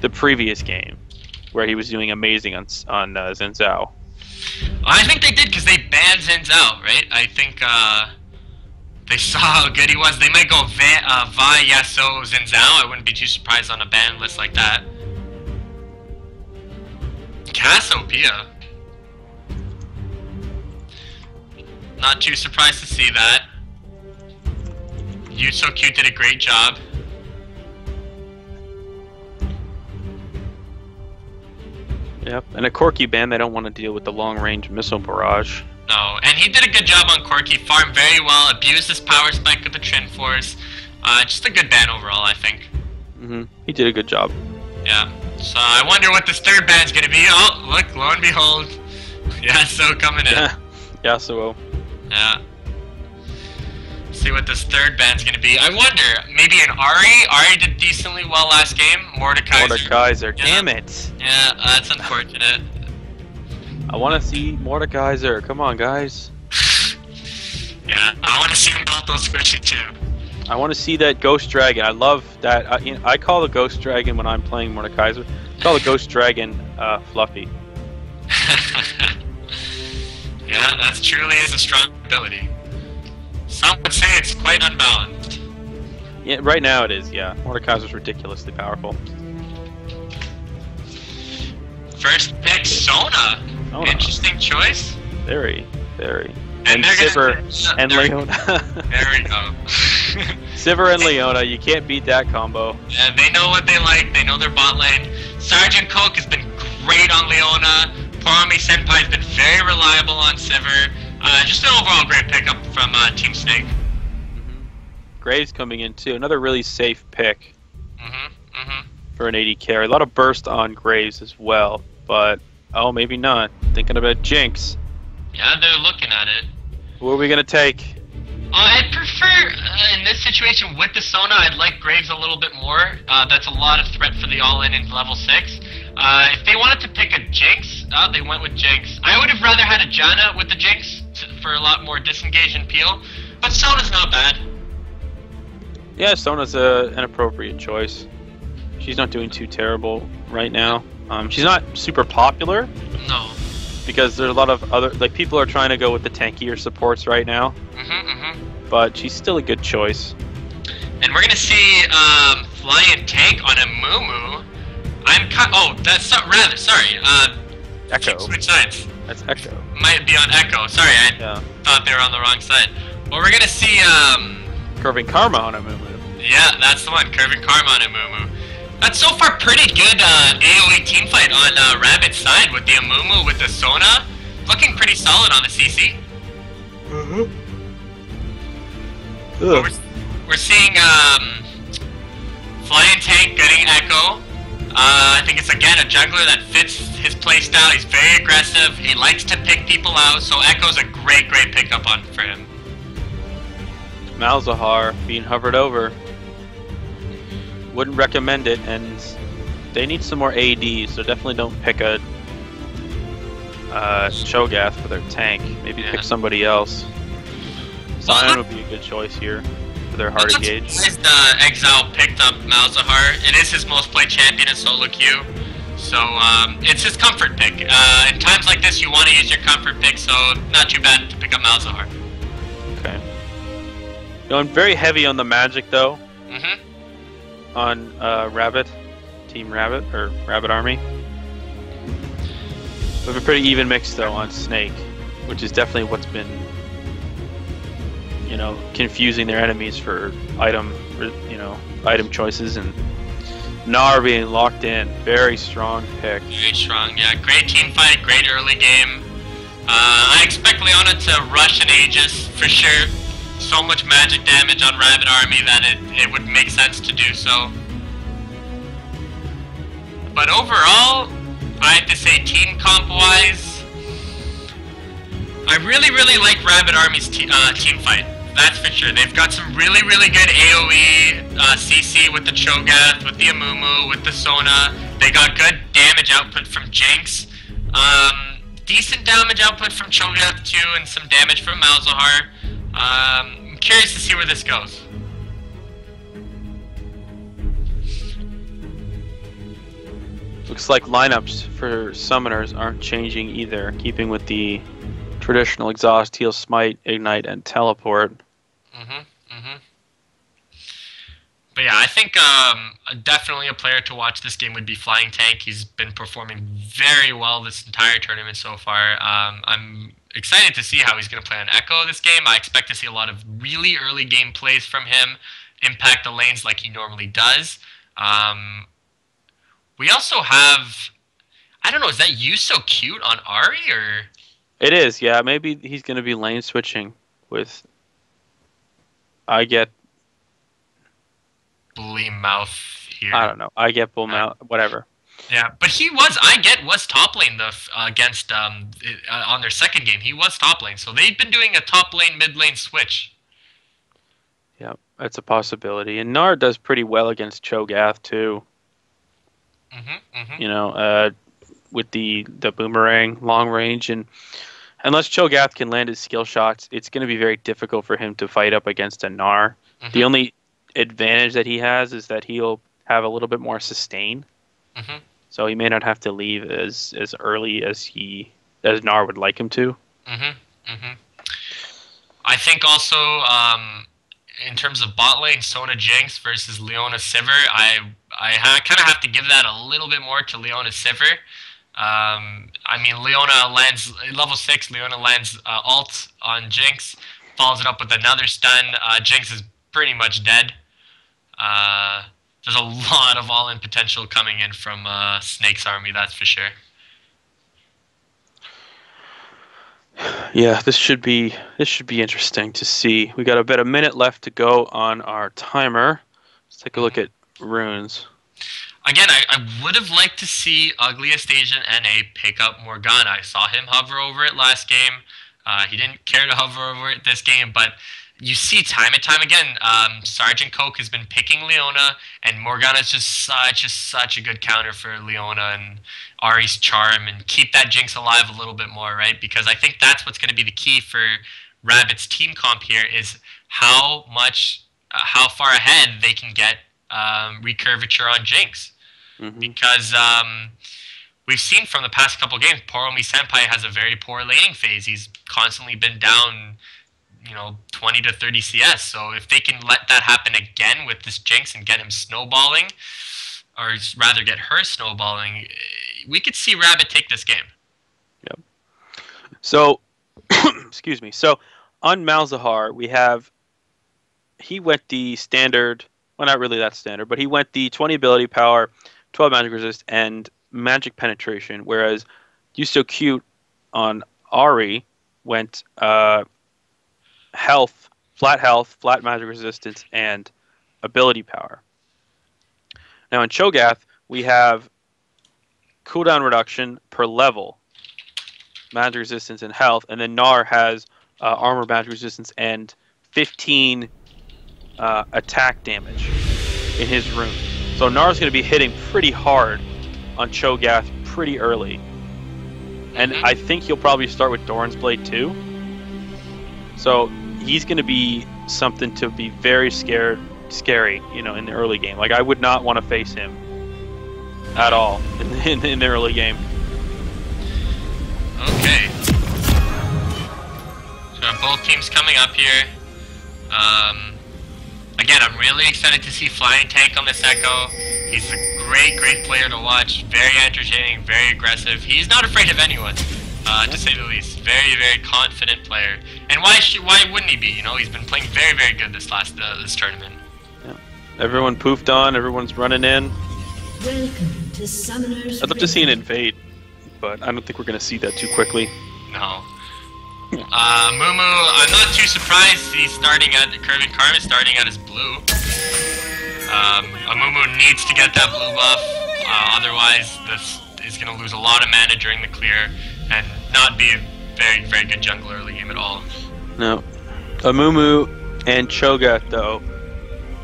the previous game, where he was doing amazing on Xin Zhao. I think they did because they banned Xin Zhao, right? I think they saw how good he was. They might go Va Yasuo Xin Zhao. I wouldn't be too surprised on a ban list like that. Cassiopeia. Not too surprised to see that. You So Cute did a great job. Yep, and a Corki ban, they don't want to deal with the long-range missile barrage. No, and he did a good job on Corki. Farmed very well, abused his power spike with the Trin Force. Just a good ban overall, I think. He did a good job. Yeah. So I wonder what this third ban's gonna be. Oh, look, lo and behold. Yasuo coming in. Yeah, Yasuo. Yeah. See what this third ban's gonna be. I wonder, maybe an Ahri? Ahri did decently well last game. Mordekaiser, yeah. damn it! Yeah, that's unfortunate. I want to see Mordekaiser. Come on, guys. Yeah, I want to see him build those squishy too. I want to see that Ghost Dragon. I love that. I call the Ghost Dragon when I'm playing Mordekaiser. I call the Ghost Dragon Fluffy. Yeah, that truly is a strong ability. Some would say it's quite unbalanced. Yeah, right now it is, yeah. Mordekaiser's ridiculously powerful. First pick, Sona. Interesting choice. Very, very. And Sivir and Leona. There we go. Sivir and Leona, you can't beat that combo. Yeah, they know what they like. They know their bot lane. Sergeant Coke has been great on Leona. Porami Senpai's been very reliable on Sivir. Just an overall great pickup from Team Snake. Graves coming in too. Another really safe pick for an AD carry. A lot of burst on Graves as well, but oh, maybe not. Thinking about Jinx. Yeah, they're looking at it. Who are we gonna take? I'd prefer, in this situation with the Sona, I'd like Graves a little bit more. That's a lot of threat for the all-in level 6. If they wanted to pick a Jinx, they went with Jinx. I would have rather had a Janna with the Jinx for a lot more disengage and peel, but Sona's not bad. Yeah, Sona's an appropriate choice. She's not doing too terrible right now. She's not super popular. No. Because there's a lot of other, like, people are trying to go with the tankier supports right now. But she's still a good choice. And we're gonna see Flying Tank on a Mumu. That's not rather. Sorry. Echo. Switch sides. That's Echo. Might be on Echo. Sorry, I thought they were on the wrong side. Well, we're gonna see Curving Karma on a Mumu. Yeah, that's the one. Curving Karma on a Mumu. That's so far pretty good AoE teamfight on Rabbit's side with the Amumu with the Sona. Looking pretty solid on the CC. We're seeing Flying Tank getting Echo. I think it's again a jungler that fits his playstyle. He's very aggressive. He likes to pick people out, so Echo's a great pickup for him. Malzahar being hovered over. Wouldn't recommend it, and they need some more AD, so definitely don't pick a Cho'Gath for their tank. Maybe pick somebody else. Zion would be a good choice here for their hard engage. Exile picked up Malzahar. It is his most played champion in solo queue, so it's his comfort pick. In times like this, you want to use your comfort pick, so not too bad to pick up Malzahar. Okay. Going very heavy on the magic though. On Rabbit, Team Rabbit, or Rabbit Army. We have a pretty even mix though on Snake, which is definitely what's been, you know, confusing their enemies for item choices, and Gnar being locked in. Very strong pick. Very strong, yeah. Great team fight, great early game. I expect Leona to rush an Aegis for sure. So much magic damage on Rabbit Army that it would make sense to do so. But overall, I have to say team comp wise, I really like Rabbit Army's team fight. That's for sure. They've got some really good AoE, CC with the Cho'Gath, with the Amumu, with the Sona. They got good damage output from Jinx. Decent damage output from Cho'Gath too, and some damage from Malzahar. I'm curious to see where this goes. Looks like lineups for summoners aren't changing either, keeping with the traditional exhaust, heal, smite, ignite, and teleport. But yeah, I think definitely a player to watch this game would be Flying Tank. He's been performing very well this entire tournament so far. I'm excited to see how he's going to play on Echo this game. I expect to see a lot of really early game plays from him, impact the lanes like he normally does. We also have, I don't know, is that you so cute on Ahri or? It is, yeah. Maybe he's going to be lane switching with. I get. Bully mouth here. I don't know. I get bull mouth, whatever. Yeah, but he was top lane against on their second game. He was top lane, so they've been doing a top lane mid lane switch. Yeah, that's a possibility. And Gnar does pretty well against Cho'Gath too. You know, with the boomerang long range, and unless Cho'Gath can land his skill shots, it's going to be very difficult for him to fight up against a Gnar. The only advantage that he has is that he'll have a little bit more sustain, so he may not have to leave as early as Gnar would like him to. I think also in terms of bot lane, Sona Jinx versus Leona Sivir, I kind of have to give that a little bit more to Leona Sivir. I mean, Leona lands level 6. Leona lands ult on Jinx, follows it up with another stun. Jinx is pretty much dead. There's a lot of all-in potential coming in from Snake's army, that's for sure. Yeah, this should be interesting to see. We got about a minute left to go on our timer. Let's take a look at runes. Again, I would have liked to see Ugliest Asian NA pick up Morgana. I saw him hover over it last game. He didn't care to hover over it this game, but you see time and time again, Sergeant Coke has been picking Leona, and Morgana's just such a good counter for Leona and Ahri's charm, and keep that Jinx alive a little bit more, right? Because I think that's what's going to be the key for Rabbit's team comp here is how far ahead they can get recurvature on Jinx. Because we've seen from the past couple games, Poromi Senpai has a very poor laning phase. He's constantly been down 20 to 30 CS. So if they can let that happen again with this Jinx and get him snowballing, or rather get her snowballing, we could see Rabbit take this game. Yep. So, excuse me. So on Malzahar, he went the standard, well, not really that standard, but he went the 20 ability power, 12 magic resist, and magic penetration, whereas You So Cute on Ahri went health, flat magic resistance, and ability power. Now in Cho'Gath, we have cooldown reduction per level, magic resistance, and health, and then Gnar has armor, magic resistance, and 15 attack damage in his rune. So Gnar's going to be hitting pretty hard on Cho'Gath pretty early. And I think he'll probably start with Doran's Blade too. So he's going to be something to be very scary, in the early game. Like, I would not want to face him at all in the early game. Okay. So both teams coming up here. Again, I'm really excited to see Flying Tank on this Echo. He's a great player to watch. Very entertaining, very aggressive. He's not afraid of anyone, to say the least. Very confident player. And why wouldn't he be? He's been playing very good this tournament. Yeah. Everyone poofed on. Everyone's running in. Welcome to Summoner's I'd love to see an invade, but I don't think we're going to see that too quickly. No. Mumu, I'm not too surprised he's starting at Curving Karma, starting at his blue. Mumu needs to get that blue buff, otherwise this is going to lose a lot of mana during the clear and not be a very good jungle early game at all. No. Amumu and Cho'Gath, though,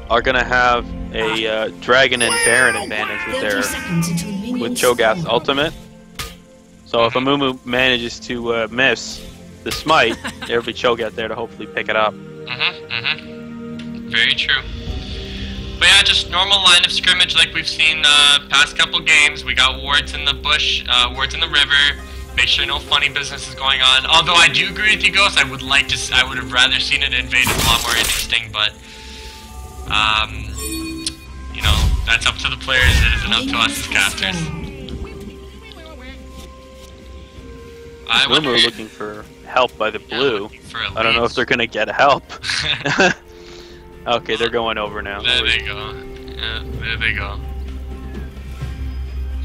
are going to have a Dragon and Baron advantage with Cho'Gath's ultimate. So if Amumu manages to miss the smite, there'll be Cho'Gath there to hopefully pick it up. Very true. But yeah, just normal line of scrimmage like we've seen past couple games. We got wards in the bush, wards in the river. Make sure no funny business is going on. Although I do agree with you, Ghost. I would have rather seen it invaded. A lot more interesting, but you know, that's up to the players. It isn't up to us as casters. We're looking for help by the blue. I don't know if they're gonna get help. Okay, they're going over now. There they go. Yeah, there they go.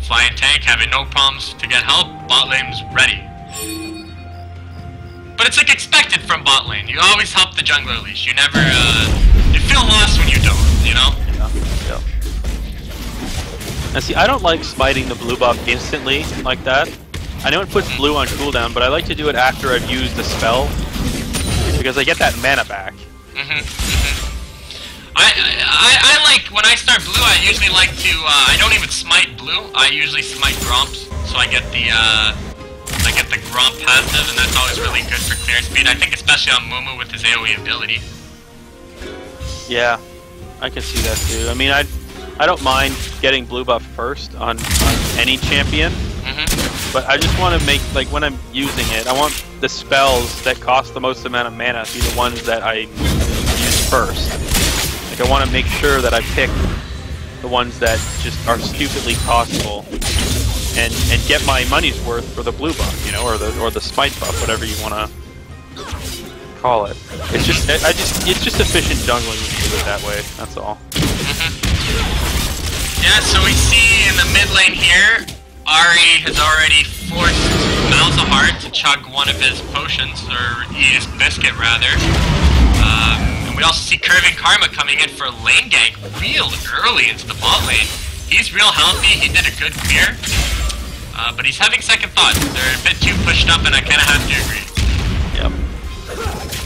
Flying tank having no problems to get help. Bot lane's ready. But it's like expected from bot lane. You always help the jungler leash. You never, you feel lost when you don't, you know? Yeah. Now see, I don't like smiting the blue buff instantly like that. I know it puts blue on cooldown, but I like to do it after I've used the spell. Because I get that mana back. I like, when I start blue, I usually like to, I don't even smite blue, I usually smite Gromps, so I get the Gromp passive, and that's always really good for clear speed. I think especially on Mumu with his AoE ability. Yeah, I can see that too. I mean, I don't mind getting blue buff first on any champion, but I just want to make, like, when I'm using it, I want the spells that cost the most amount of mana to be the ones that I use first. I want to make sure that I pick the ones that just are stupidly costful, and get my money's worth for the blue buff, you know, or the smite buff, whatever you want to call it. It's just efficient jungling when you do it that way. That's all. Yeah, so we see in the mid lane here, Ahri has already forced Malzahar to chug one of his potions, or eat his biscuit rather. We also see Curving Karma coming in for lane gank real early into the bot lane. He's real healthy, he did a good clear, but he's having second thoughts. They're a bit too pushed up, and I kind of have to agree. Yep.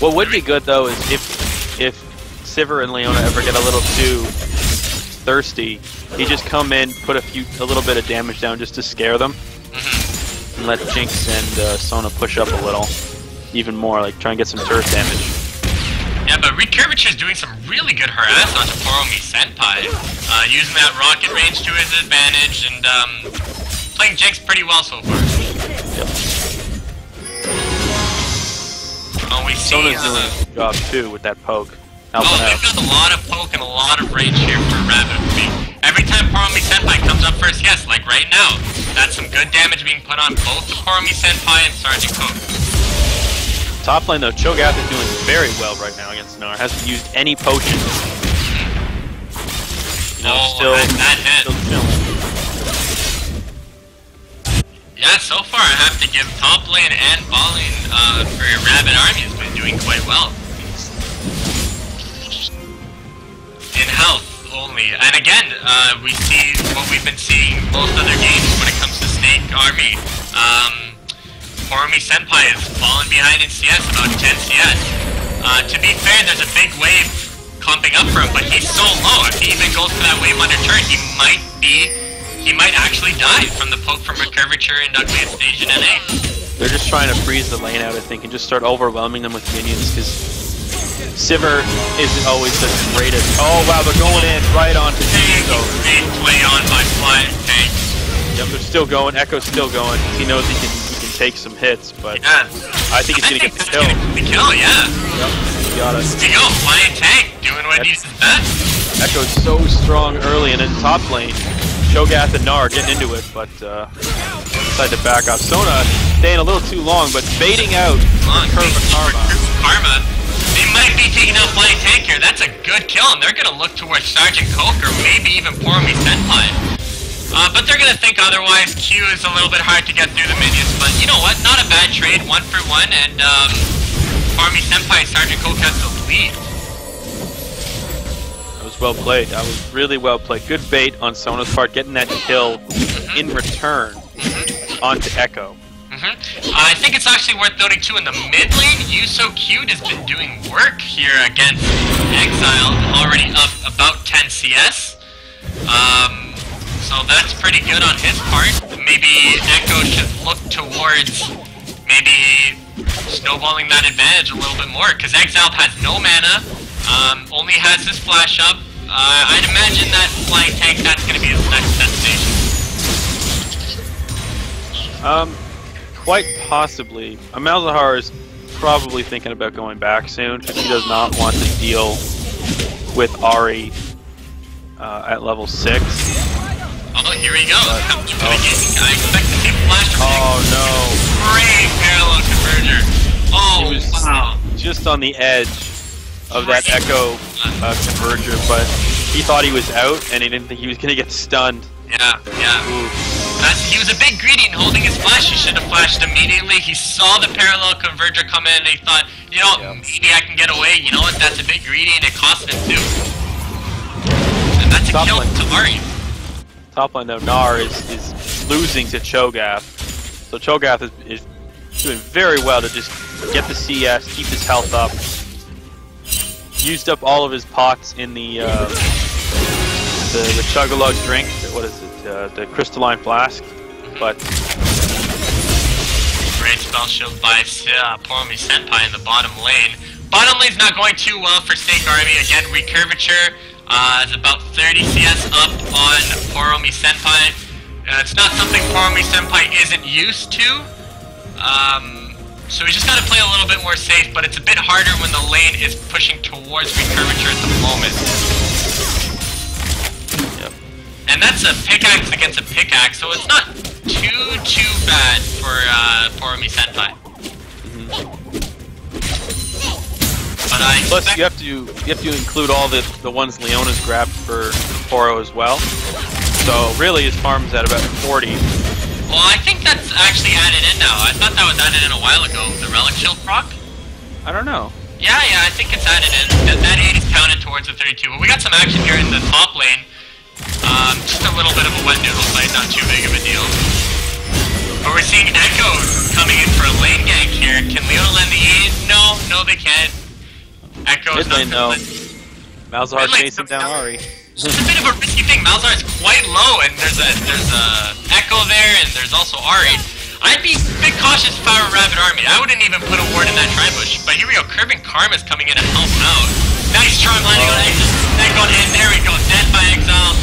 What would be good though is if Sivir and Leona ever get a little too thirsty, he just come in, put a little bit of damage down just to scare them, and let Jinx and Sona push up a little, even more, like try and get some turret damage. Yeah, but Recurvature is doing some really good harass onto Poromi Senpai, using that rocket range to his advantage, and playing Jinx pretty well so far. Yep. Oh, we see Sona's doing a good job too with that poke. They've got a lot of poke and a lot of range here for Rabbit. Every time Poromi Senpai comes up first, yes, like right now, that's some good damage being put on both Poromi Senpai and Sergeant Coke. Top lane though, Cho'Gath is doing very well right now against Gnar. Hasn't used any potions. You know, still chilling. Yeah, so far I have to give top lane and bot lane for your Rabbit Army has been doing quite well. In health only. And again, we see what we've been seeing most other games when it comes to Snake Army. Poromi Senpai is falling behind in CS, about 10 CS. To be fair, there's a big wave clumping up for him, but he's so low. If he even goes for that wave under turret, he might actually die from the poke from Recurvature in Ugliest Stage in NA. They're just trying to freeze the lane out, I think, and just start overwhelming them with minions, because Sivir isn't always the greatest. Oh wow, they're going in right onto Jinx. Great play on by Flying Tank. Yep, they're still going. Echo's still going. He knows he can take some hits, but yeah. I think he's gonna get the kill. The kill, yeah. Yep, he got it. There you go, Flying Tank doing what he's best. Echo's so strong early, and in top lane, Cho'Gath and Gnar getting into it, but decided to back off. Sona staying a little too long, but baiting out Curving Karma. They might be taking out Flying Tank here. That's a good kill, and they're gonna look towards Sergeant Coke or maybe even Poromi Senpai. But they're gonna think otherwise. Q is a little bit hard to get through the minions, but you know what? Not a bad trade, 1 for 1, and Poromi Senpai, Sergeant Coke has the lead. That was well played. That was really well played. Good bait on Sona's part, getting that kill in return onto Echo. I think it's actually worth noting too, in the mid lane, Yuso Cute has been doing work here against Exile, already up about 10 CS. So that's pretty good on his part. Maybe Echo should look towards maybe snowballing that advantage a little bit more, because Exile has no mana, only has his flash up, I'd imagine that flying tank, that's gonna be his next destination. Quite possibly. Malzahar is probably thinking about going back soon because he does not want to deal with Ahri at level 6. Oh, here we go. I expect to see Flash. Oh no! Great parallel converger. Oh, he was wow. Just on the edge of that Echo converger, but he thought he was out and he didn't think he was going to get stunned. Yeah. He was a bit greedy in holding his flash. He should have flashed immediately. He saw the parallel converger come in and he thought, you know, maybe I can get away. You know what? That's a bit greedy and it cost him too. And that's a kill to Ahri. Top line though, Gnar is losing to Cho'Gath. So Cho'Gath is doing very well to just get the CS, keep his health up. Used up all of his pots in the Chug-a-Lug drink. What is it? The crystalline flask. But great spell shield by Poromi Senpai in the bottom lane. Bottom lane's not going too well for Snake Army. Again, recurvature is about 30 CS up on Poromi Senpai. It's not something Poromi Senpai isn't used to. So we just gotta play a little bit more safe, but it's a bit harder when the lane is pushing towards recurvature at the moment. Yep. And that's a pickaxe against a pickaxe, so it's not too bad for Poromi Senpai. But plus you have to include all the ones Leona's grabbed for Poro as well. So really his farm's at about 40. Well, I think that's actually added in now. I thought that was added in a while ago. The Relic Shield proc? I don't know. Yeah, I think it's added in. That 8 is counted towards the 32. But we got some action here in the top lane. Just a little bit of a wet noodle fight, not too big of a deal. But we're seeing Echo coming in for a lane gank here. Can Leona lend the aid? No, they can't. Echo's not gonna lend. Malzahar chasing down Ahri. It's a bit of a risky thing. Malzahar is quite low, and there's a Echo there, and there's also Ahri. I'd be a bit cautious if I were Rabid Army. I wouldn't even put a ward in that tri-bush. But here we go, Curving Karma's coming in to help out. Nice charm landing on Exile, and there we go, dead by Exile.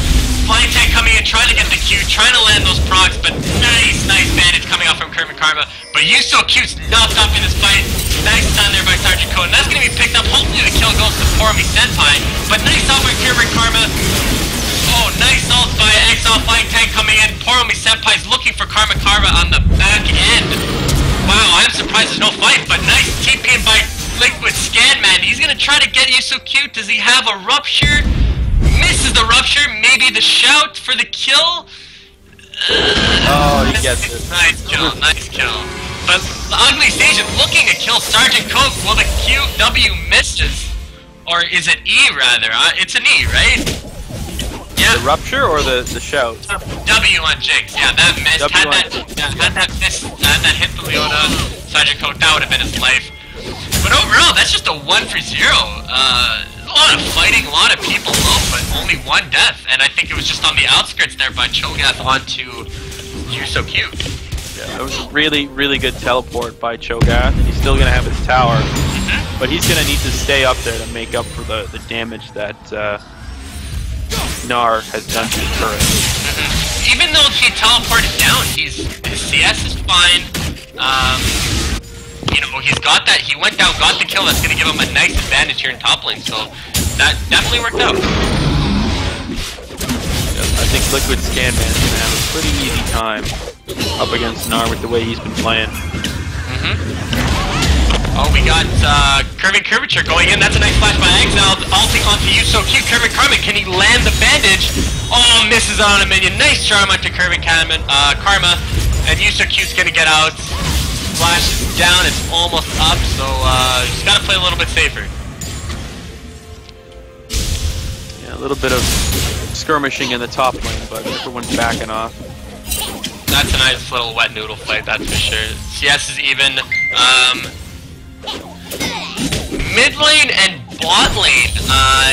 Flying tank coming in, trying to get the Q, trying to land those procs, but nice bandage coming off from Curving Karma. But Yuso Q's knocked off in this fight. Nice stun there by Sergeant Code, and that's going to be picked up. Hopefully the kill goes to Poromi Senpai, but nice off by Curving Karma. Oh, nice ult by Exile Flying Tank coming in. Poromi Senpai's looking for Karma on the back end. Wow, I'm surprised there's no fight, but nice TP in by Liquid Scanman. He's going to try to get Yuso Q. Does he have a Rupture? Misses the Rupture, maybe the shout for the kill. Oh, he gets it. Nice kill. But the Ugly Sage is looking to kill Sergeant Coke. Well, the QW misses. Or is it E, rather? It's an E, right? Yeah. The Rupture or the shout? W on Jinx. Yeah, that missed. Had that hit the Leona, Sergeant Coke, that would have been his life. But overall, that's just a 1 for 0. A lot of fighting, a lot of people low, but only 1 death. And I think it was just on the outskirts there by Cho'Gath onto Yuso Q. Yeah, that was a really good teleport by Cho'Gath, and he's still going to have his tower. But he's going to need to stay up there to make up for the damage that Gnar has done to his turret. Even though he teleported down, his CS is fine. You know, he's got that, he went down, got the kill, that's going to give him a nice advantage here in top lane, so that definitely worked out. I think Liquid Scanman is going to have a pretty easy time up against Gnar with the way he's been playing. Oh, we got Curving Curvature going in, that's a nice flash by Exile, ulting onto Yuso Q, Curving Karma, can he land the bandage? Oh, misses on a minion, nice charm onto Curving Karma, and Yuso Q's going to get out. Flash is down, it's almost up, so just gotta play a little bit safer. Yeah, a little bit of skirmishing in the top lane, but everyone's backing off. That's a nice little wet noodle fight, that's for sure. CS is even. Mid lane and bot lane,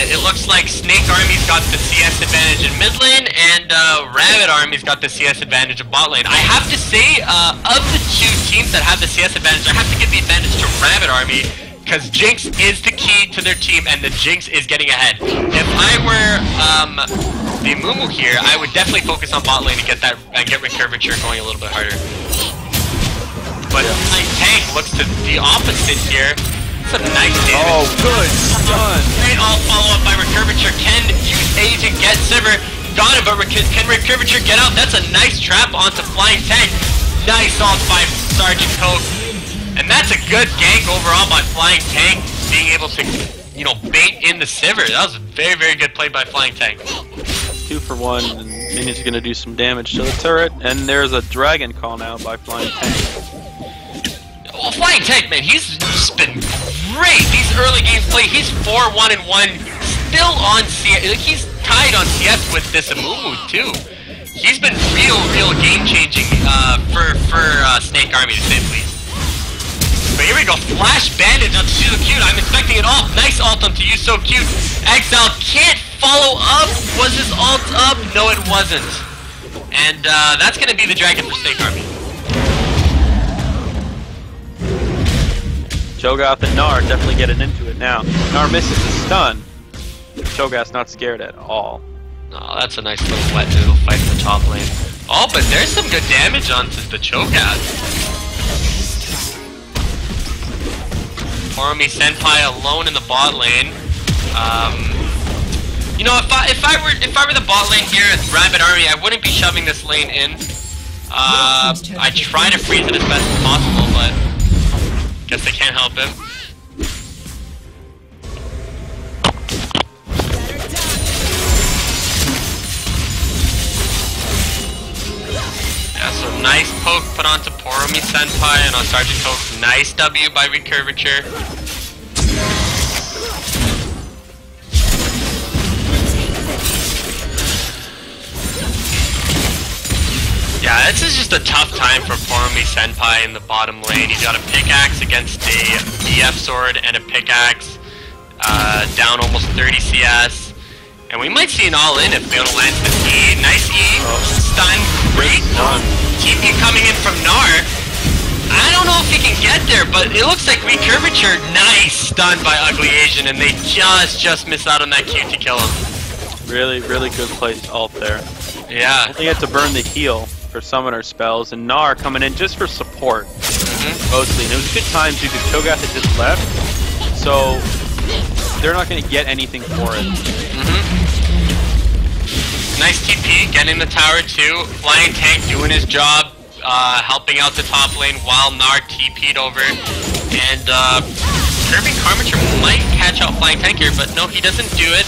it looks like Snake Army's got the CS advantage in mid lane, and Rabid Army's got the CS advantage in bot lane. I have to say, of the two teams that have the CS advantage, I have to give the advantage to Rabid Army. because Jinx is the key to their team, and the Jinx is getting ahead. If I were the Mumu here, I would definitely focus on bot lane to get that and get Recurvature going a little bit harder. But Tank looks to the opposite here. It's a nice damage. Oh, good stun. Great all follow up by Recurvature. Can use A to get Sivir. Got him, but can Recurvature get out? That's a nice trap onto Flying Tank. Nice ult by Sergeant Coke. And that's a good gank overall by Flying Tank, being able to, you know, bait in the Sivir. That was a very, very good play by Flying Tank. 2 for 1, and Minion's gonna do some damage to the turret, and there's a dragon call now by Flying Tank. Well, Flying Tank, man, he's just been great. These early games play, he's 4-1-1, still on CS. He's tied on CS with this Amumu too. He's been real game-changing for Snake Army, to say the least. But here we go, Flash Bandage onto YuZoCute. I'm expecting it off. Nice ult onto YuZoCute. Exile can't follow up. Was his ult up? No, it wasn't. And that's going to be the dragon for Snake Army. Cho'Gath and Gnar definitely getting into it now. Gnar misses the stun. Cho'Gath's not scared at all. Oh, that's a nice little wet noodle fight in the top lane. Oh, but there's some good damage onto the Cho'Gath. Poromi Senpai alone in the bot lane. You know, if I were the bot lane here at Rabbit Army, I wouldn't be shoving this lane in. I try to freeze it as best as possible, but guess they can't help it. Yeah, so nice poke put onto Poromi Senpai and on Sergeant Coke. Nice W by Recurvature. Yeah, this is just a tough time for Poromi Senpai in the bottom lane. He's got a pickaxe against a BF sword and a pickaxe. Down almost 30 CS. And we might see an all-in if Leona lands the E. Nice E. Stun. Great. TP coming in from Gnar. I don't know if he can get there, but it looks like Recurvature. Nice stun by Ugly Asian, and they just miss out on that Q to kill him. Really good placed ult there. Yeah. They had to burn the heal for summoner spells, and Gnar coming in just for support. Mostly. And it was a good time too, because Cho'Gath had just left, so they're not going to get anything for it. Nice TP, getting the tower too. Flying Tank doing his job, helping out the top lane while Gnar TP'd over. And Kirby Karmature might catch out Flying Tank here, but no, he doesn't do it.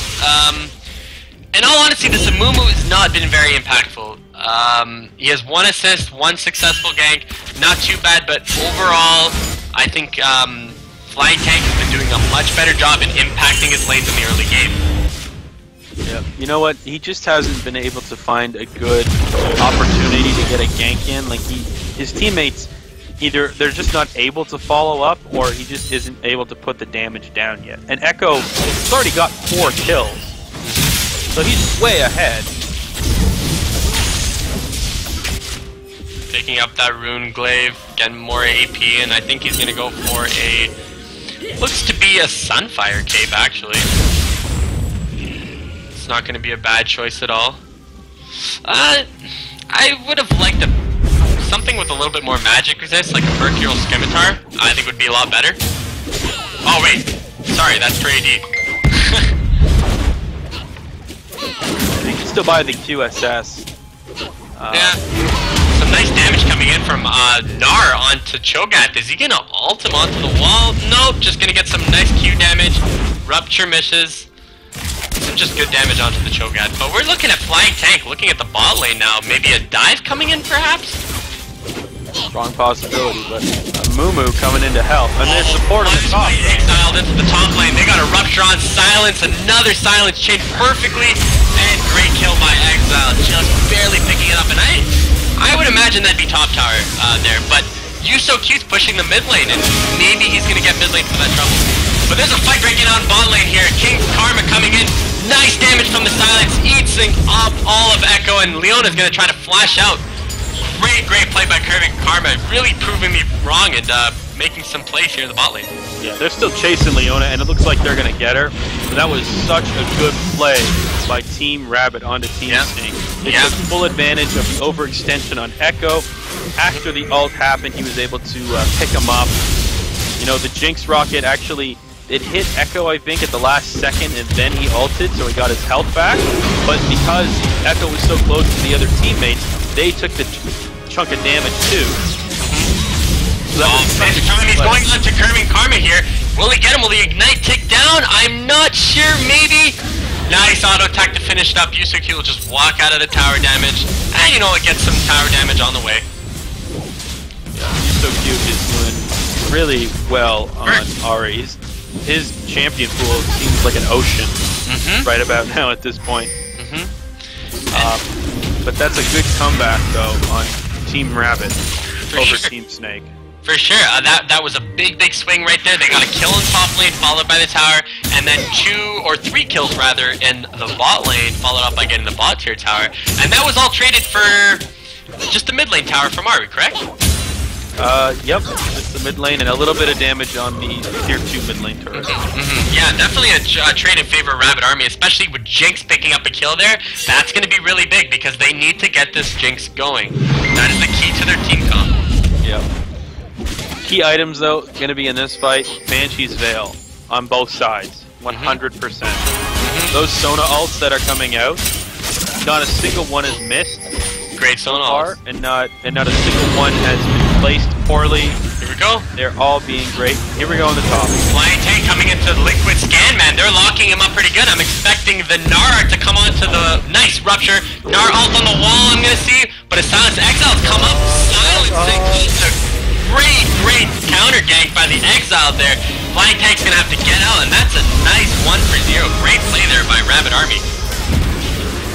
In all honesty, this Amumu has not been very impactful. He has 1 assist, 1 successful gank. Not too bad, but overall, I think Flying Tank has been doing a much better job in impacting his lanes in the early game. Yeah, you know what? He just hasn't been able to find a good opportunity to get a gank in. Like his teammates, either they're just not able to follow up, or he just isn't able to put the damage down yet. And Echo has already got 4 kills, so he's way ahead. Picking up that Rune Glaive, getting more AP, and I think he's gonna go for a looks to be a Sunfire cape actually. Not going to be a bad choice at all. I would have liked something with a little bit more magic resist, like a Mercurial Scimitar. I think would be a lot better. Oh wait, sorry, that's for AD. You can still buy the QSS. Yeah, some nice damage coming in from Gnar onto Cho'Gath. Is he going to ult him onto the wall? Nope, just going to get some nice Q damage. Rupture misses. Some just good damage onto the Cho'Gath. But we're looking at Flying Tank, looking at the bot lane now. Maybe a dive coming in, perhaps? Strong possibility, but Mumu coming in to help. And there's support on the top. Exiled into the top lane. They got a Rupture on Silence. Another Silence chain perfectly. And great kill by Exile. Just barely picking it up. And I would imagine that'd be top tower there. But YuZoCute's pushing the mid lane. And maybe he's going to get mid lane for that trouble. But there's a fight breaking out in bot lane here. King's Karma coming in. Nice damage from the Silence. Eating up all of Echo. And Leona's going to try to flash out. Great play by Kirby Karma. Really proving me wrong. And making some plays here in the bot lane. Yeah, they're still chasing Leona, and it looks like they're gonna get her. But that was such a good play by Team Rabbit onto Team Snake. They took full advantage of the overextension on Echo. After the ult happened, he was able to pick him up. You know, the Jinx rocket actually, it hit Echo, I think, at the last second, and then he ulted, so he got his health back. But because Echo was so close to the other teammates, they took the chunk of damage too. So this time he's going on to Curving Karma here. Will he get him? Will he ignite tick down? I'm not sure, maybe. Nice auto attack to finish it up. Yusuke will just walk out of the tower damage. And you know it gets some tower damage on the way. Yeah, Yusuke is doing really well on Ares. His champion pool seems like an ocean right about now at this point. But that's a good comeback though on Team Rabbit over Team Snake. For sure, that was a big swing right there. They got a kill in top lane, followed by the tower, and then 2 or 3 kills rather in the bot lane, followed up by getting the bot tier tower. And that was all traded for just the mid lane tower from Ari, correct? Yep, just the mid lane and a little bit of damage on the tier 2 mid lane turret. Yeah, definitely a trade in favor of Rabbit Army, especially with Jinx picking up a kill there. That's going to be really big because they need to get this Jinx going. That is the key to their team comp. Yep. Key items, though, going to be in this fight, Banshee's Veil on both sides, 100%. Those Sona ults that are coming out, not a single one is missed. Great Sona ults. And not a single one has been placed poorly. Here we go. They're all being great. Here we go on the top. Flying Tank coming into the Liquid Scan, man. They're locking him up pretty good. I'm expecting the Gnar to come onto the nice Rupture. Gnar ult on the wall, I'm going to see. But as Silence Exiles come up, silencing great counter gank by the Exile there. Flying Tank's gonna have to get out, and that's a nice 1 for 0. Great play there by Rabbit Army.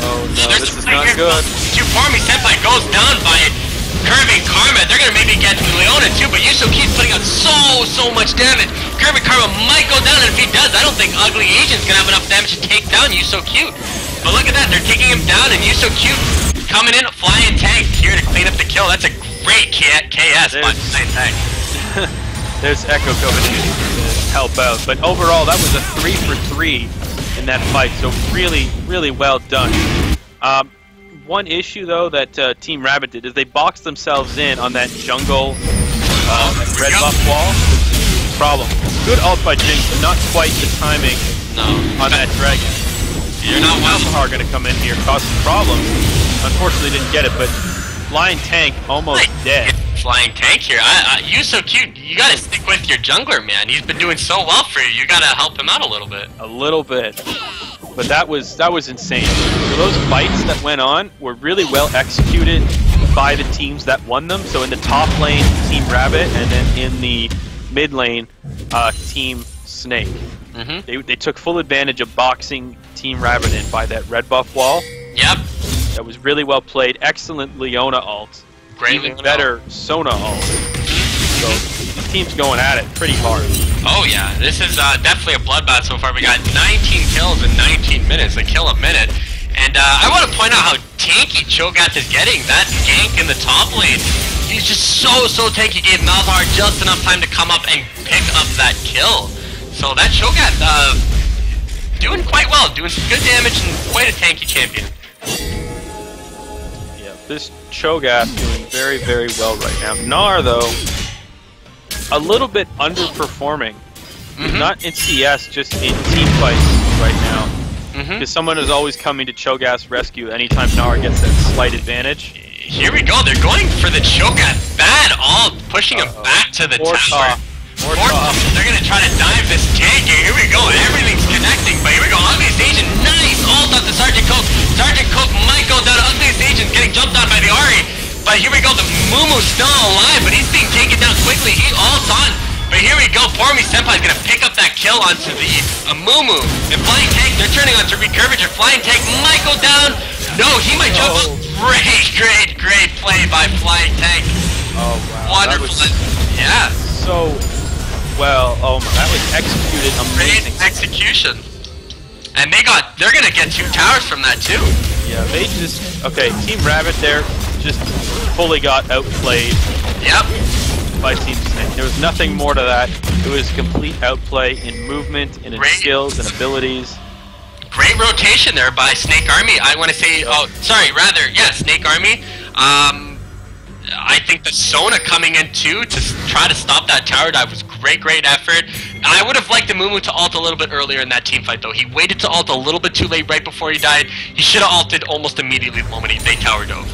Oh no, this is not good. Army Senpai goes down by Curving Karma. They're gonna maybe get Leona too, but Yuso keeps putting out so much damage. Curving Karma might go down, and if he does, I don't think Ugly Agent's gonna have enough damage to take down Yuso Cute. But look at that, they're taking him down, and Yuso Cute coming in, Flying Tank here to clean up the kill. That's a great KS by Flying Tank. There's Echo coming in to help out. But overall, that was a 3 for 3 in that fight. So really well done. One issue, though, that Team Rabbit did is they boxed themselves in on that jungle red buff wall. Problem. Good ult by Jinx, but not quite the timing on that dragon. You're not Malzahar going to come in here, cause some problems. Unfortunately, didn't get it, but Flying Tank almost dead. Flying Tank here. You so cute. You gotta stick with your jungler, man. He's been doing so well for you. You gotta help him out a little bit. A little bit. But that was insane. So those fights that went on were really well executed by the teams that won them. So in the top lane, Team Rabbit, and then in the mid lane, Team Snake. They took full advantage of boxing Team Rabbit in by that red buff wall. Yep. That was really well played. Excellent Leona ult. Great Even better Sona ult. So the team's going at it pretty hard. Oh yeah, this is definitely a bloodbath so far. We got 19 kills in 19 minutes, a kill a minute. And I want to point out how tanky Cho'Gath is getting. That gank in the top lane, he's just so tanky. Gave Malzahar just enough time to come up and pick up that kill. So that Cho'Gath doing quite well, doing some good damage and quite a tanky champion. Yeah, this Cho'Gath doing very well right now. Gnar, though, a little bit underperforming. Not in CS, just in team fights right now. Because someone is always coming to Cho'Gath's rescue anytime Gnar gets that slight advantage. Here we go, they're going for the Cho'Gath bad all, pushing him back to the tower. They're gonna try to dive this tank here. Here we go, everything's connecting, but here we go, Ugliest Agent, nice ult off the Sergeant Coke. Sergeant Coke might go down, Ugliest Agent getting jumped on by the Ahri. But here we go, the Moomoo's still alive, but he's being taken down quickly. He ults on. But here we go, Poor Me Senpai is going to pick up that kill onto the Amumu. And Flying Tank, they're turning onto Recurvature. Flying Tank might go down. No, he might jump up. Great play by Flying Tank. Oh, wow. Wonderful. Yeah. So well. Oh, my. That was executed amazing. Great execution. And they're going to get 2 towers from that, too. Yeah, they just... Okay, Team Rabbit there just fully got outplayed. Yep. by Team Snake. There was nothing more to that. It was complete outplay in movement and in skills and abilities. Great rotation there by Snake Army. I want to say, Snake Army. I think the Sona coming in too to try to stop that tower dive was great effort. I would have liked the Mumu to ult a little bit earlier in that team fight though. He waited to ult a little bit too late right before he died. He should have ulted almost immediately the moment they tower dove.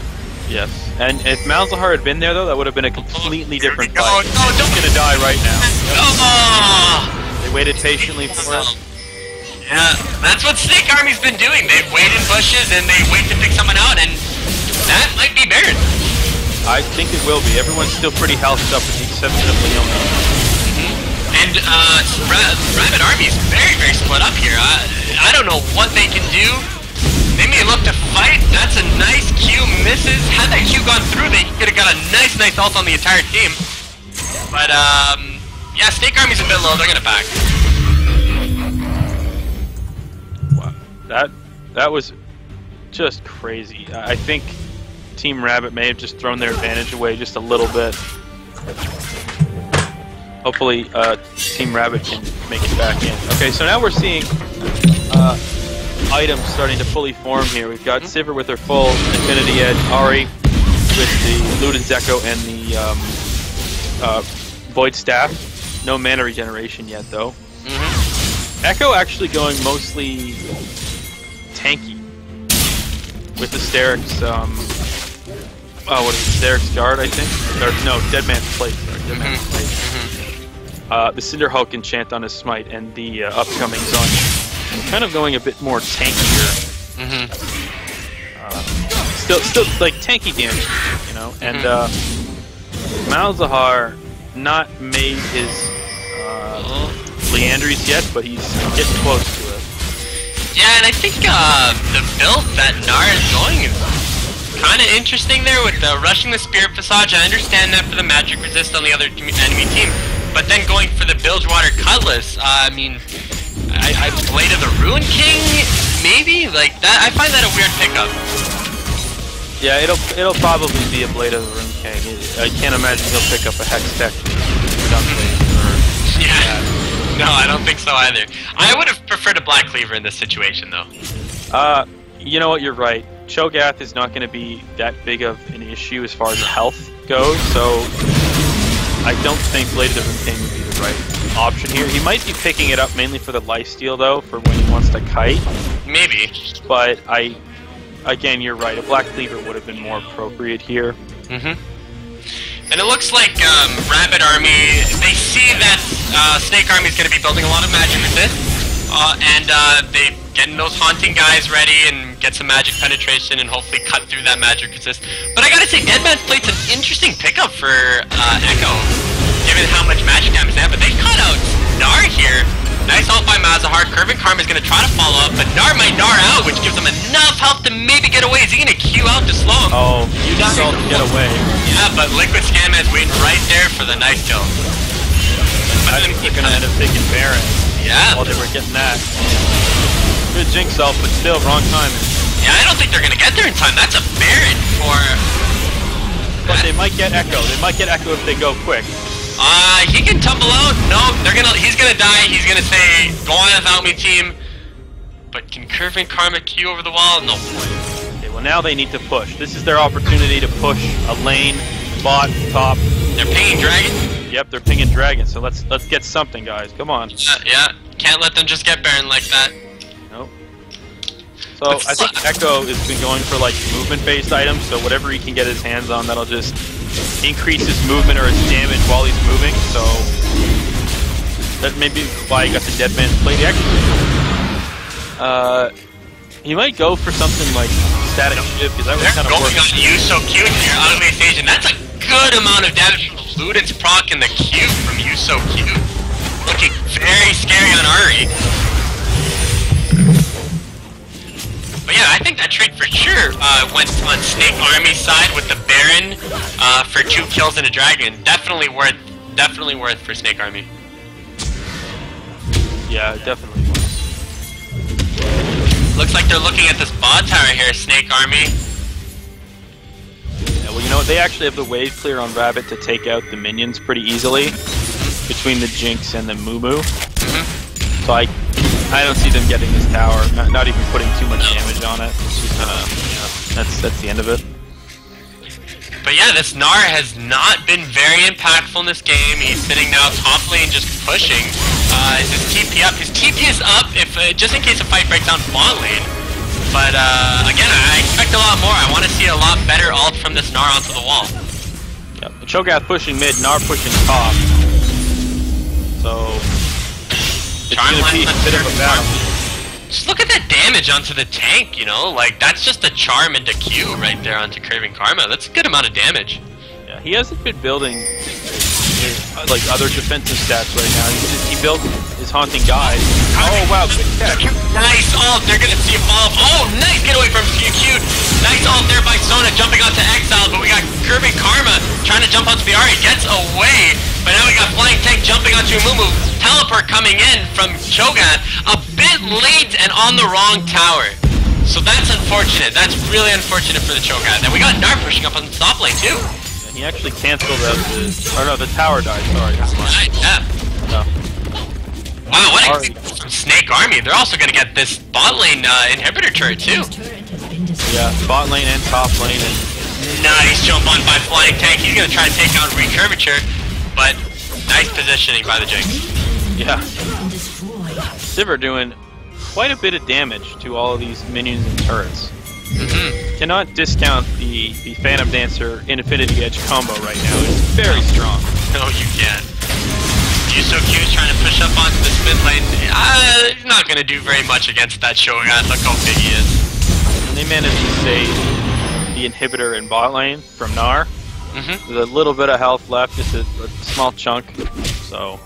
Yes, and if Malzahar had been there though, that would have been a completely different fight. No, don't gonna die right now. They waited patiently for it. Yeah, that's what Snake Army's been doing. They wait in bushes and they wait to pick someone out, and that might be Baron. I think it will be. Everyone's still pretty healthed up with the exception of Leona. And Rabbit Army is very split up here. I don't know what they can do. They may look to fight. That's a nice Q. Misses. Had that Q gone through, they could have got a nice ult on the entire team. But yeah, Snake Army's a bit low. They're gonna back. Wow, that was just crazy. I think Team Rabbit may have just thrown their advantage away just a little bit. Hopefully, Team Rabbit can make it back in. Okay, so now we're seeing items starting to fully form here. We've got Sivir with her full Infinity Edge, Ahri with the Luden's Echo and the Void Staff. No mana regeneration yet, though. Echo actually going mostly tanky with the Sterix, what is it, Sterix Guard, I think? Or, no, Dead Man's Plate, sorry, Dead Man's Plate. The Cinderhulk enchant on his Smite and the upcoming Zon. Kind of going a bit more tankier. Still like tanky damage, you know? And Malzahar not made his Leandries yet, but he's getting close to it. Yeah, and I think the build that Gnar is going is kind of interesting there with rushing the Spirit Visage. I understand that for the magic resist on the other enemy team, but then going for the Bilgewater Cutlass, I mean, I Blade of the Ruin King, maybe? Like, that, I find that a weird pickup. Yeah, it'll probably be a Blade of the Ruin King. I can't imagine he'll pick up a Hex Tech. Yeah. No, I don't think so either. I would have preferred a Black Cleaver in this situation, though. You know what? You're right. Cho'Gath is not going to be that big of an issue as far as health goes, so I don't think Blade of the Ruin King would be the right option here. He might be picking it up mainly for the lifesteal, though, for when he wants to kite. Maybe. But again, you're right. A Black Cleaver would have been more appropriate here. And it looks like Rabbit Army, they see that Snake Army is going to be building a lot of magic resist, and they getting those haunting guys ready and get some magic penetration and hopefully cut through that magic resist. But I gotta say, Deadman's Plate's an interesting pickup for Echo, given how much magic damage they have. But they cut out Gnar here. Nice ult by Malzahar. Curving Karma is gonna try to follow up, but Gnar might Gnar out, which gives him enough help to maybe get away. Is he gonna Q out to slow him? Oh, you just ult to get away. Yeah, but Liquid Scanman's waiting right there for the nice kill. I think they're gonna end up taking Baron. Yeah. While they were getting that. Good Jinx ult, but still wrong timing. Yeah, I don't think they're gonna get there in time. That's a Baron for... But they might get Echo. They might get Echo if they go quick. He can tumble out. No, he's gonna die. He's gonna say, go on without me, team. But can Curving Karma Q over the wall? No point. Okay, well now they need to push. This is their opportunity to push a lane, bot, top. They're pinging Dragon? Yep, they're pinging Dragon, so let's get something, guys. Come on. Yeah. Can't let them just get Baron like that. Nope. So I think Echo has been going for like movement-based items, so whatever he can get his hands on, that'll just increase his movement or his damage while he's moving. So that may be why he got the Dead Man's Plate. He might go for something like Static Shift, because that would kind of work. They're going on you so cute in your automate stage, and that's a good amount of damage. Luden's proc and the Q from you so cute. Looking very scary on Ahri. But yeah, I think that trade for sure went on Snake Army's side with the Baron for 2 kills and a Dragon. Definitely worth for Snake Army. Yeah, definitely. Looks like they're looking at this bot tower here, Snake Army. Yeah, well, you know what? They actually have the wave clear on Rabbit to take out the minions pretty easily between the Jinx and the Moo Moo. So I don't see them getting this tower. Not even putting too much damage on it. It's just that's the end of it. But yeah, this Gnar has not been very impactful in this game. He's sitting now top lane just pushing. Is his TP up? His TP is up if just in case a fight breaks down bot lane. But again, I expect a lot more. I want to see a lot better ult from this Gnar onto the wall. Yep. Cho'Gath pushing mid, Gnar pushing top. So it's gonna be a bit of a battle. Just look at that damage onto the tank, you know? Like, that's just a charm into Q right there onto Craving Karma. That's a good amount of damage. Yeah, he hasn't been building like other defensive stats right now. He built his Haunting Guide. Oh wow, good catch. Nice ult, they're gonna see a follow-up. Oh, nice get away from Q. Nice ult there by Sona jumping onto Exile, but we got Craving Karma trying to jump onto the Ahri. Gets away, but now we got Flying Tank jumping onto Moo Moo. Teleport coming in from Cho'Gath, a bit late and on the wrong tower. So that's unfortunate. That's really unfortunate for the Cho'Gath. And we got Gnar pushing up on the top lane too. And he actually canceled out the... Oh no, the tower died, sorry. Right, yeah. No. Wow, what a from Snake Army. They're also going to get this bot lane inhibitor turret too. Yeah, bot lane and top lane. And nice jump on by Flying Tank. He's going to try to take out Recurvature, but nice positioning by the Jinx. Yeah. Sivir doing quite a bit of damage to all of these minions and turrets. Cannot discount the Phantom Dancer Infinity Edge combo right now. It's very strong. No, you can't. Yusokyu is trying to push up onto this mid lane. He's not going to do very much against that Shogun. Look how big he is. And they managed to save the inhibitor in bot lane from Gnar. There's a little bit of health left, just a small chunk. So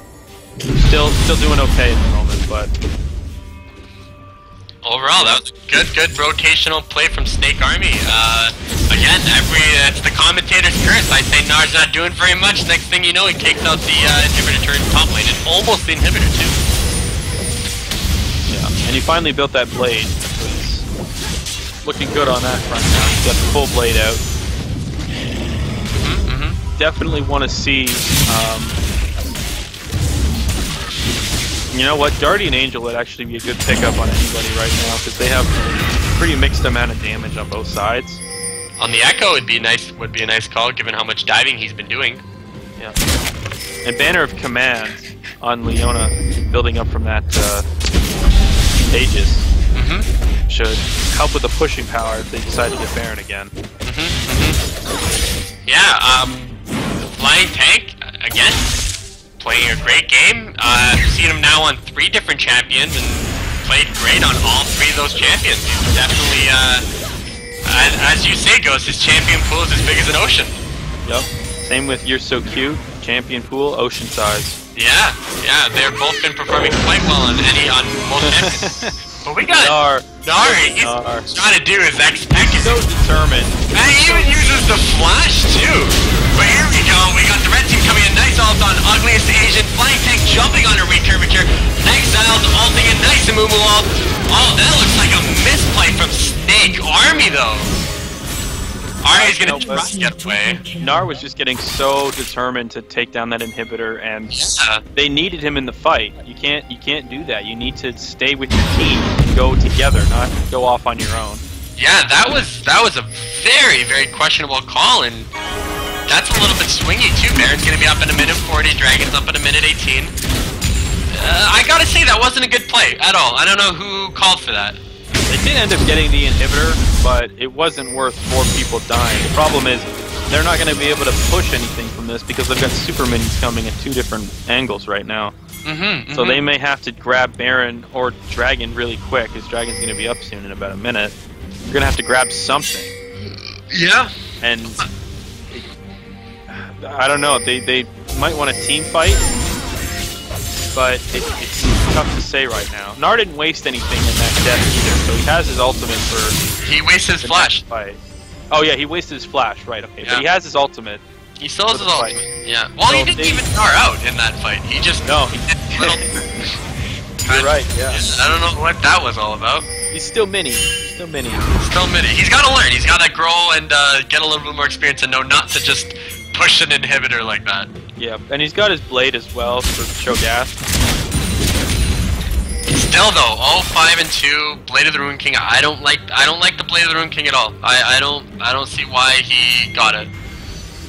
still doing okay at the moment, but overall, that was a good rotational play from Snake Army. Again, it's the commentator's curse. I say Gnar's not doing very much. Next thing you know, he takes out the inhibitor turret top lane, and almost the inhibitor too. Yeah, and he finally built that blade. He's looking good on that front now. He's got the full blade out. Definitely want to see. You know what? Guardian Angel would actually be a good pickup on anybody right now because they have a pretty mixed amount of damage on both sides. On the Echo, would be a nice call given how much diving he's been doing. Yeah. And Banner of Command on Leona, building up from that Aegis, should help with the pushing power if they decide to get Baron again. Yeah. Flying Tank again. Playing a great game. I've seen him now on 3 different champions and played great on all 3 of those champions. He's definitely, as you say, Ghost, his champion pool is as big as an ocean. Yep. Same with You're So Cute, champion pool, ocean size. Yeah, they've both been performing quite well on most champions. But we got Nari. He's trying to do his X-Tech. He's so determined. And he even uses the flash too. But here we go. We got the red team coming in. Nice ult on Ugliest Asian. Flying Tank jumping on a Recurvature. Exiled, ulting in nice and Moo Moo ult. Oh, that looks like a misplay from Snake Army though. Ahri's gonna try to get away. Gnar was just getting so determined to take down that inhibitor, and they needed him in the fight. You can't do that. You need to stay with your team, go together, not go off on your own. Yeah, that was a very, very questionable call, and that's a little bit swingy too. Baron's gonna be up in a minute 40, Dragon's up in a minute 18. I gotta say that wasn't a good play at all. I don't know who called for that. They did end up getting the inhibitor, but it wasn't worth 4 people dying. The problem is, they're not going to be able to push anything from this because they've got super minions coming at 2 different angles right now. So they may have to grab Baron or Dragon really quick, because Dragon's going to be up soon in about a minute. You're going to have to grab something. Yeah. And I don't know, they might want a team fight, but it's tough to say right now. Gnar didn't waste anything in that death either, so he has his ultimate for... He wasted his flash. Fight. Oh yeah, he wasted his flash, right, okay. Yeah. But he has his ultimate. He still has his ultimate, yeah. Well, so he didn't even Gnar out in that fight. He just... No, he did little... You're right, yeah. I don't know what that was all about. He's still mini. Still mini. Still mini. He's got to learn. He's got to grow and get a little bit more experience and know not to just push an inhibitor like that. Yeah, and he's got his blade as well for Cho'Gath. Still though, 0-5-2, Blade of the Ruin King. I don't like the Blade of the Ruin King at all. I don't see why he got it.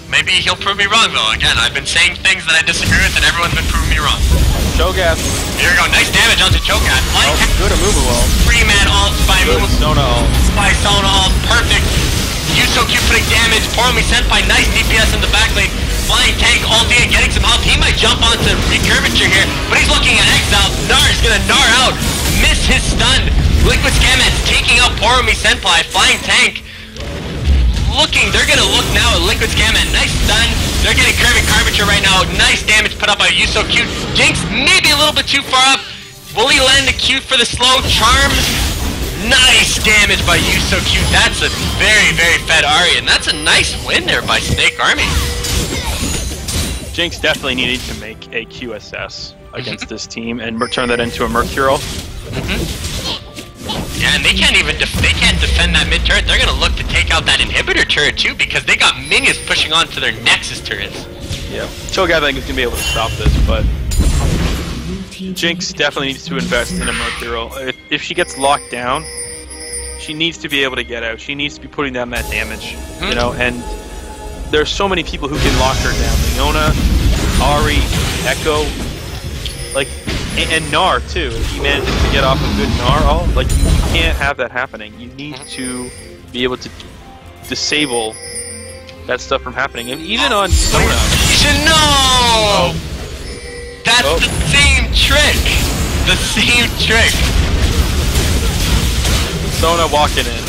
Maybe he'll prove me wrong though. Again, I've been saying things that I disagree with and everyone's been proving me wrong. Cho'Gath. Here we go, nice damage onto Cho'Gath. Good Amumu ult. 3-man ult by Amumu. Sona ult. By Sona ult, perfect. Yuso Q putting damage. Poromi Senpai, nice DPS in the back lane. Flying Tank ulti and getting some help. He might jump onto Recurvature here, but he's looking at Exile. Gnar is gonna Gnar out. Miss his stun. Liquid Scanman's taking out Poromi Senpai. Flying Tank. They're gonna look now at Liquid Scanman. Nice stun. They're getting Curving Carvature right now. Nice damage put up by Yuso Q. Jinx maybe a little bit too far up. Will he land the Q for the slow charm? Nice damage by Yuso Q. That's a very, very fed Ahri, and that's a nice win there by Snake Army. Jinx definitely needed to make a QSS against this team and turn that into a Mercurial. Yeah, and they can't defend that mid turret. They're gonna look to take out that inhibitor turret too because they got minions pushing onto their Nexus turrets. Yeah, Cho'Gath I think is gonna be able to stop this, but Jinx definitely needs to invest in a Mercurial. If she gets locked down, she needs to be able to get out. She needs to be putting down that damage, you know. And there's so many people who can lock her down. Leona, Ahri, Echo, like, and Gnar too. If he manages to get off a good Gnar, like you can't have that happening. You need to be able to disable that stuff from happening. And even on Sona. No! That's the same trick! The same trick! Sona walking in.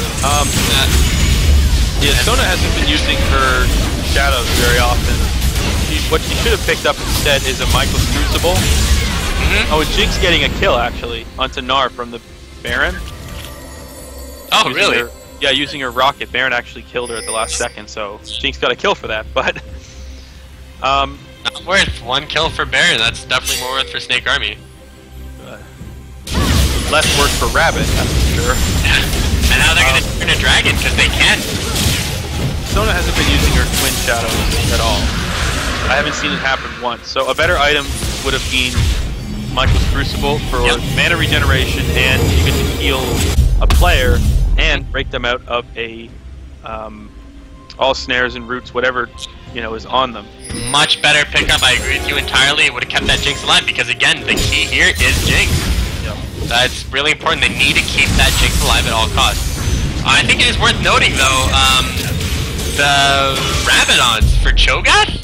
Yeah, Sona hasn't been using her shadows very often. What she should have picked up instead is a Michael's Crucible. Oh, and Jinx getting a kill actually onto Gnar from the Baron. Oh, really? Yeah, using her rocket. Baron actually killed her at the last second, so Jinx got a kill for that, but not worth. One kill for Baron, that's definitely more worth for Snake Army. Less worth for Rabbit, that's for sure. And now they're gonna turn a dragon, because they can. Sona hasn't been using her twin shadows at all. I haven't seen it happen once. So a better item would have been Michael's Crucible for mana regeneration, and you get to heal a player and break them out of a all snares and roots, whatever is on them. Much better pickup. I agree with you entirely. It would have kept that Jinx alive because again, the key here is Jinx. Yep. That's really important. They need to keep that Jinx alive at all costs. I think it is worth noting though, the Rabadons for Cho'Gath.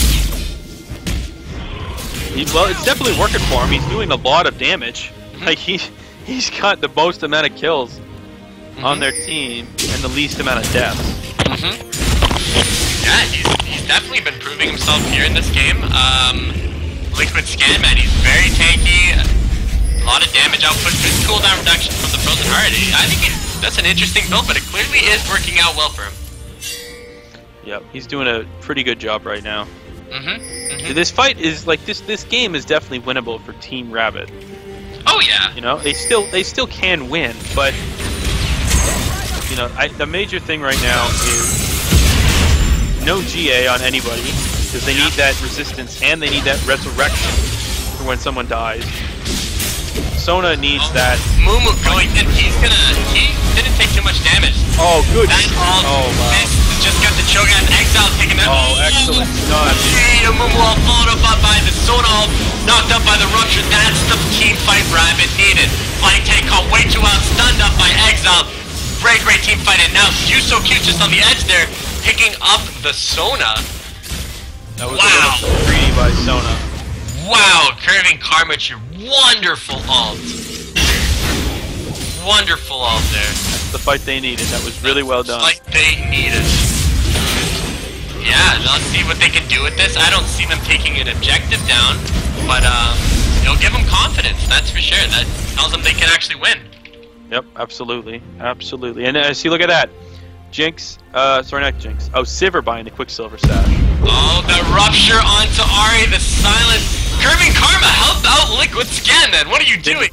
Well, it's definitely working for him. He's doing a lot of damage. Like he's got the most amount of kills on their team and the least amount of deaths. Yeah, he's definitely been proving himself here in this game. Liquid Scanman, he's very tanky. A lot of damage output, good cooldown reduction from the Frozen Heart. I think that's an interesting build, but it clearly is working out well for him. Yep, he's doing a pretty good job right now. This fight is like this game is definitely winnable for Team Rabbit. Oh yeah. They still can win, but the major thing right now is no GA on anybody because they need that resistance and they need that resurrection for when someone dies. Sona needs that. Mumu going in. He didn't take too much damage. Oh, good. That all just got the Cho'Gath Exile taken out. Oh, excellent. Mumu all followed up by the Sona, knocked up by the Rupture. That's the team fight Rabbit needed. Flying Tank caught way too out, stunned up by Exile. Great team fight, and now Yuso Q just on the edge there, picking up the Sona. That was greedy by Sona. Wow, Curving Carvature, wonderful ult. Wonderful ult there. That's the fight they needed. That was really well done. Like they needed. Yeah, let's see what they can do with this. I don't see them taking an objective down, but it'll give them confidence, that's for sure. That tells them they can actually win. Yep, absolutely. And see, look at that. Jinx, sorry, not Jinx. Oh, Sivir buying the Quicksilver Sash. Oh, the Rupture onto Ahri, the silent. Curving Karma, help out Liquid Scanman. What are you doing?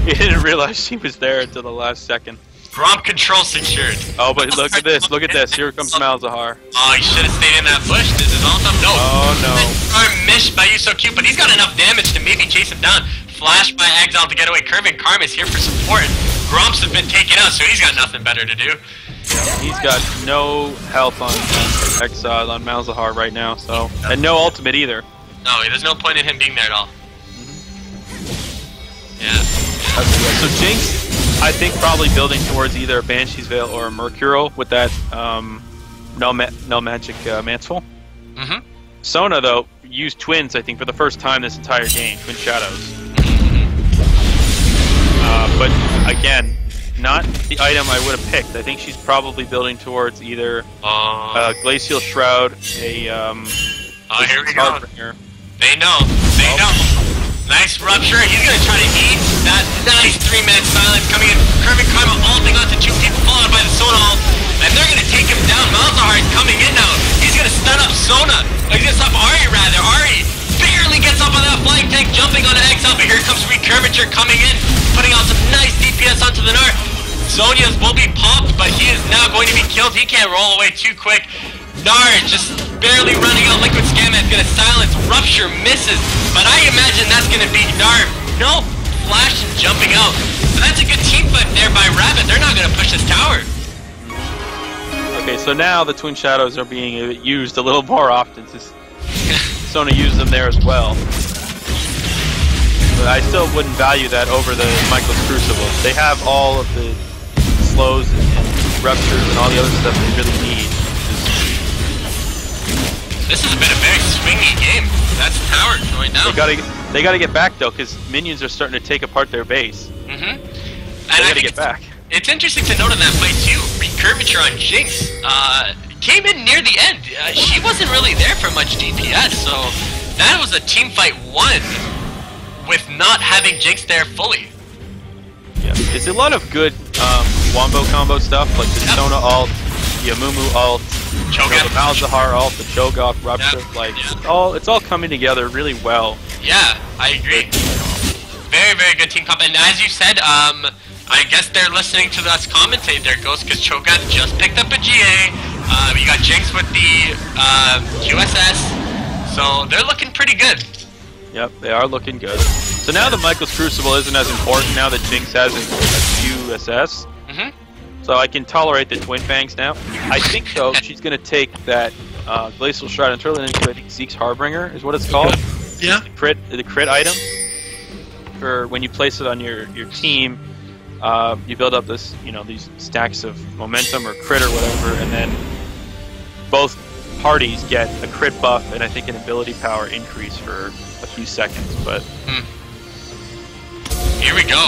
He didn't realize she was there until the last second. Gromp control secured. Oh, but look at this. Look at this. Here comes Malzahar. Oh, he should have stayed in that bush. This is all up. No. Oh, no. Missed by Yusokyu, but he's got enough damage to maybe chase him down. Flash by Exile to get away. Curving Karma's here for support. Gromps have been taken out, so he's got nothing better to do. He's got no health on Exile on Malzahar right now, so and no ultimate either. No, there's no point in him being there at all. Yeah. So Jinx, I think probably building towards either a Banshee's Veil or a Mercurial with that no magic Mantle. Mm-hmm. Sona though used twins, I think, for the first time this entire game, Twin Shadows. But again, not the item I would have picked. I think she's probably building towards either Glacial Shroud, a here we go. Harbinger. They know. Nice rupture. He's gonna try to eat that nice 3-man silence coming in. Curving Karma ulting onto 2 people followed by the Sona ult. And they're gonna take him down. Malzahar is coming in now. He's gonna stun up Sona. He's gonna stop Ahri rather. Ahri barely gets up on that flying tank, jumping onto Exile, but here comes Recurvature coming in, putting out some nice DPS onto the Gnar. Zhonya's will be popped, but he is now going to be killed. He can't roll away too quick. Gnar just barely running out. Liquid Scamman's gonna silence. Rupture misses, but I imagine that's gonna be Gnar. No flash and jumping out. So that's a good team fight there by Rabbit. They're not gonna push this tower. Okay, so now the Twin Shadows are being used a little more often. Sona used them there as well. But I still wouldn't value that over the Michael's Crucible. They have all of the slows and ruptures and all the other stuff they really need. This has been a very swingy game. That's tower going down. They gotta get back though, because minions are starting to take apart their base. Mm-hmm. They gotta get back. It's interesting to note in that fight too. Recurvature on Jinx came in near the end. She wasn't really there for much DPS, so that was a team fight won with not having Jinx there fully. Yeah, it's a lot of good wombo combo stuff, like the Sona ult, the Amumu ult, the Malzahar ult, the Cho'Gath rupture. Like it's all coming together really well. Yeah, I agree. Very, very good team comp. And as you said, I guess they're listening to us commentate there, Ghost, because Cho'Gath just picked up a GA. You got Jinx with the QSS, so they're looking pretty good. Yep, they are looking good. So now the Michael's Crucible isn't as important now that Jinx has a QSS. Mm-hmm. So I can tolerate the Twin Fangs now. I think though she's gonna take that Glacial Shroud and turn it into, I think, Zeke's Harbinger is what it's called. Yeah. The crit item for when you place it on your team. You build up this, these stacks of momentum or crit or whatever, and then both parties get a crit buff and I think an ability power increase for a few seconds. But here we go.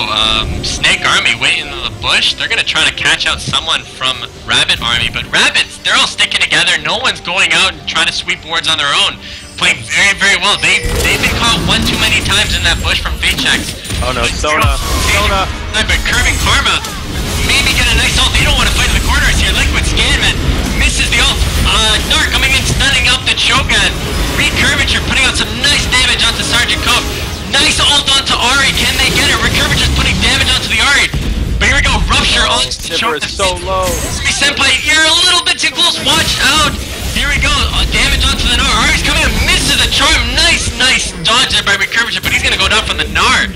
Snake Army waiting in the bush. They're gonna try to catch out someone from Rabbit Army, but Rabbits, they're all sticking together. No one's going out and trying to sweep wards on their own. Playing very, very well. They've been caught one too many times in that bush from Fatechex. Oh no, Sona. But Curving Karma, maybe get a nice ult. They don't want to fight in the corners here. Liquid Scanman misses the ult. Gnar coming in, stunning up the Cho'Gath. Recurvature putting out some nice damage onto Sergeant Cove. Nice ult onto Ahri. Can they get it? Recurvature's putting damage onto the Ahri. But here we go. Rupture ult. Sivir is so low. Senpai, you're a little bit too close. Watch out. Here we go. Damage onto the Gnar. Ahri's coming in, misses the charm. Nice dodge there by Recurvature, but he's gonna go down from the Gnar.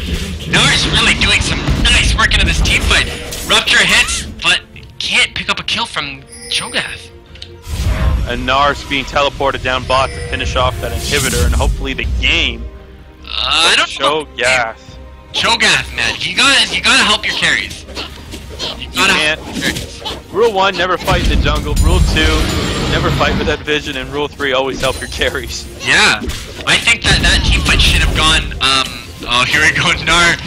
Gnar's really doing some nice work into this team fight. Rupture hits, but can't pick up a kill from Cho'Gath. And Gnar's being teleported down bot to finish off that inhibitor and hopefully the game. I don't know. Cho'Gath, man, you gotta help your carries. You gotta help your carries. Rule 1, never fight in the jungle. Rule 2, never fight with that vision. And Rule 3, always help your carries. Yeah, I think that team fight should have gone. Oh, here we go, Gnar.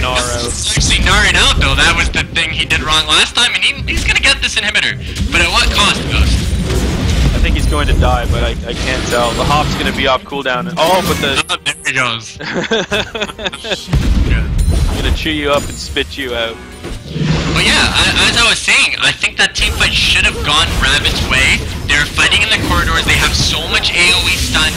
Gnar out. Actually, Gnar out though. That was the thing he did wrong last time, and he's gonna get this inhibitor. But at what cost, Ghost? I think he's going to die, but I can't tell. The Hop's gonna be off cooldown. Oh, but the. Oh, there he goes. I'm gonna chew you up and spit you out. But yeah, as I was saying, I think that team fight should have gone Rabbit's way. They're fighting in the corridors, they have so much AoE stun,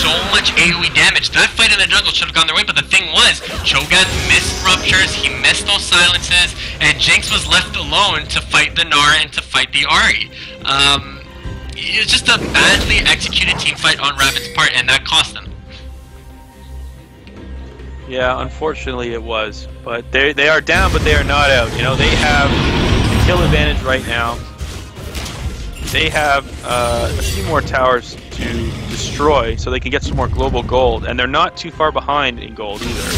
so much AoE damage. That fight in the jungle should have gone their way, but the thing was, Cho'Gath missed ruptures, he missed those silences, and Jinx was left alone to fight the Gnar and to fight the Ahri. It was just a badly executed team fight on Rabid's part, and that cost them. Yeah, unfortunately it was. But they are down, but they are not out. You know, they have the kill advantage right now. They have a few more towers to destroy, so they can get some more global gold, and they're not too far behind in gold either.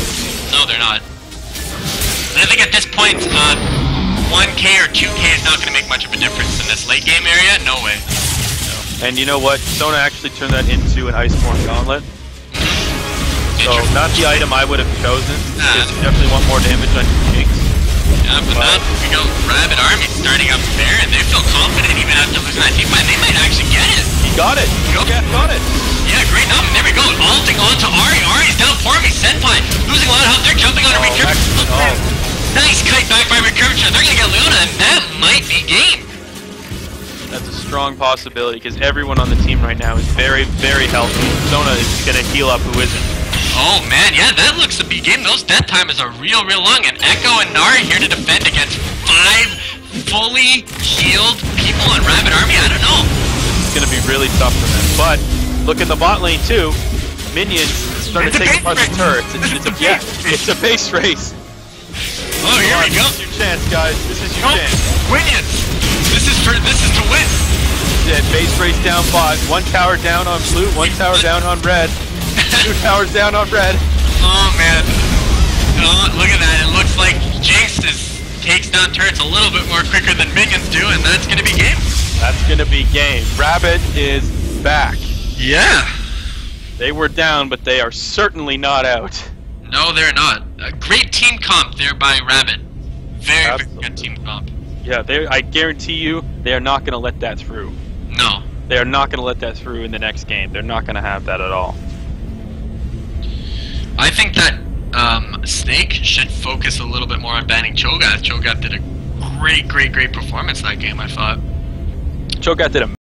No, they're not. And I think at this point, 1k or 2k is not going to make much of a difference in this late game area. No way. No. And you know what? Sona actually turned that into an Iceborne Gauntlet. So not the item I would have chosen. Because you definitely want more damage on your Jinx. Yeah, but now we go Rabid Army starting up there, and they feel confident even after losing that team fight. They might actually get it. He got it. Yeah, got it. Yeah, great number. There we go. Ulting onto Ahri. Ahri's down for me. Senpai losing a lot of health. They're jumping on a recursion. Nice kite back by recursion. They're gonna get Luna, and that might be game. That's a strong possibility because everyone on the team right now is very, very healthy. Sona is gonna heal up who isn't. Oh man, yeah, that looks to be game. Those death timers are real long, and Echo and Gnar here to defend against 5 fully healed people on Rabid Army. I don't know. It's gonna be really tough for them. But look in the bot lane too. Minions starting to take apart the turrets. It's a base race. Oh, here we go. This is your chance, guys. This is your chance. Minions. This is to win. Yeah, base race down bot. 1 tower down on blue. 1 tower down on red. 2 towers down on red. Oh man. Oh, look at that. It looks like Jinx takes down turrets a little bit more quicker than minions do, and that's gonna be game. That's gonna be game. Rabid is back. Yeah. They were down, but they are certainly not out. No, they're not. A great team comp there by Rabid. Very good team comp. Yeah, I guarantee you, they are not gonna let that through. No. They are not gonna let that through in the next game. They're not gonna have that at all. I think that Snake should focus a little bit more on banning Cho'Gath. Cho'Gath did a great performance that game, I thought. Cho'Gath did a